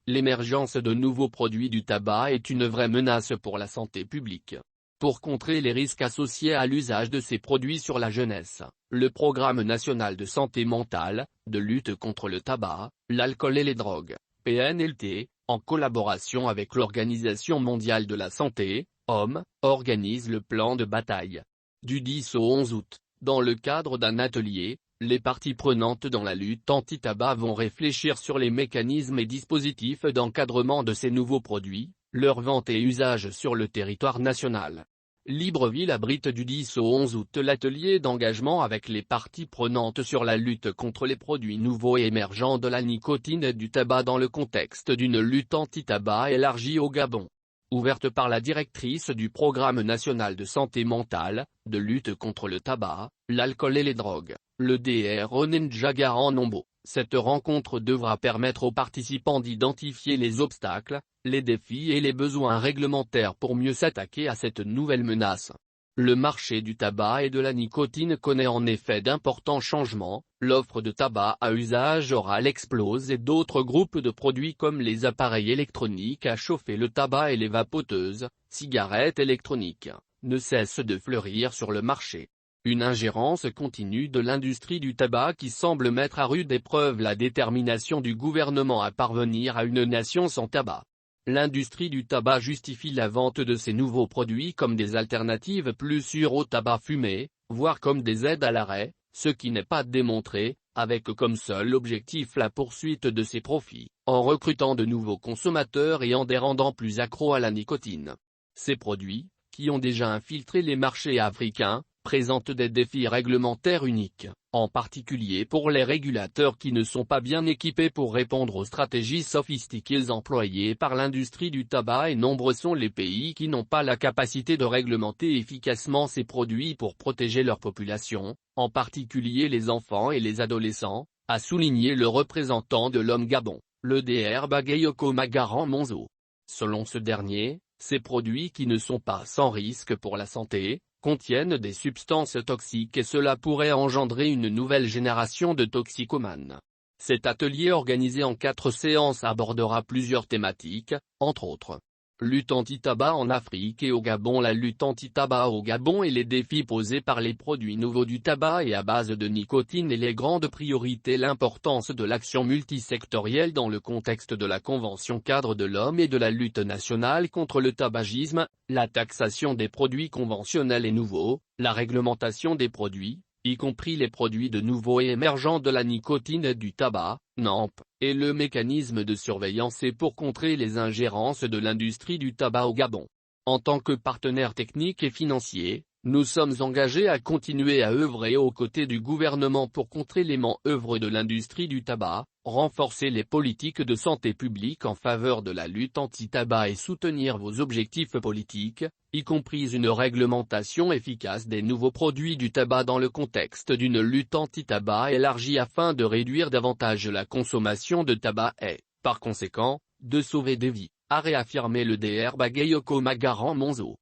l'émergence de nouveaux produits du tabac est une vraie menace pour la santé publique. Pour contrer les risques associés à l'usage de ces produits sur la jeunesse, le Programme national de santé mentale, de lutte contre le tabac, l'alcool et les drogues, PNLT, en collaboration avec l'Organisation mondiale de la santé, OMS, organise le plan de bataille. Du 10 au 11 août, dans le cadre d'un atelier, les parties prenantes dans la lutte anti-tabac vont réfléchir sur les mécanismes et dispositifs d'encadrement de ces nouveaux produits, leur vente et usage sur le territoire national. Libreville abrite du 10 au 11 août l'atelier d'engagement avec les parties prenantes sur la lutte contre les produits nouveaux et émergents de la nicotine et du tabac dans le contexte d'une lutte anti-tabac élargie au Gabon. Ouverte par la directrice du Programme national de santé mentale, de lutte contre le tabac, l'alcool et les drogues, le Dr Onenja Nombo, cette rencontre devra permettre aux participants d'identifier les obstacles, les défis et les besoins réglementaires pour mieux s'attaquer à cette nouvelle menace. Le marché du tabac et de la nicotine connaît en effet d'importants changements, l'offre de tabac à usage oral explose et d'autres groupes de produits comme les appareils électroniques à chauffer le tabac et les vapoteuses, cigarettes électroniques, ne cessent de fleurir sur le marché. Une ingérence continue de l'industrie du tabac qui semble mettre à rude épreuve la détermination du gouvernement à parvenir à une nation sans tabac. L'industrie du tabac justifie la vente de ces nouveaux produits comme des alternatives plus sûres au tabac fumé, voire comme des aides à l'arrêt, ce qui n'est pas démontré, avec comme seul objectif la poursuite de ses profits, en recrutant de nouveaux consommateurs et en les rendant plus accros à la nicotine. Ces produits, qui ont déjà infiltré les marchés africains, présentent des défis réglementaires uniques, en particulier pour les régulateurs qui ne sont pas bien équipés pour répondre aux stratégies sophistiquées employées par l'industrie du tabac et nombreux sont les pays qui n'ont pas la capacité de réglementer efficacement ces produits pour protéger leur population, en particulier les enfants et les adolescents, a souligné le représentant de l'OMS Gabon, le Dr Bagayoko Magaran Monzo. Selon ce dernier, ces produits qui ne sont pas sans risque pour la santé, contiennent des substances toxiques et cela pourrait engendrer une nouvelle génération de toxicomanes. Cet atelier organisé en 4 séances abordera plusieurs thématiques, entre autres. Lutte anti-tabac en Afrique et au Gabon. La lutte anti-tabac au Gabon et les défis posés par les produits nouveaux du tabac et à base de nicotine et les grandes priorités. L'importance de l'action multisectorielle dans le contexte de la Convention cadre de l'homme et de la lutte nationale contre le tabagisme, la taxation des produits conventionnels et nouveaux, la réglementation des produits, y compris les produits de nouveaux et émergents de la nicotine et du tabac, NAMP, et le mécanisme de surveillance et pour contrer les ingérences de l'industrie du tabac au Gabon. En tant que partenaire technique et financier, nous sommes engagés à continuer à œuvrer aux côtés du gouvernement pour contrer les manœuvres de l'industrie du tabac, renforcer les politiques de santé publique en faveur de la lutte anti-tabac et soutenir vos objectifs politiques, y compris une réglementation efficace des nouveaux produits du tabac dans le contexte d'une lutte anti-tabac élargie afin de réduire davantage la consommation de tabac et, par conséquent, de sauver des vies, a réaffirmé le Dr Bagayoko Magaran Monzo.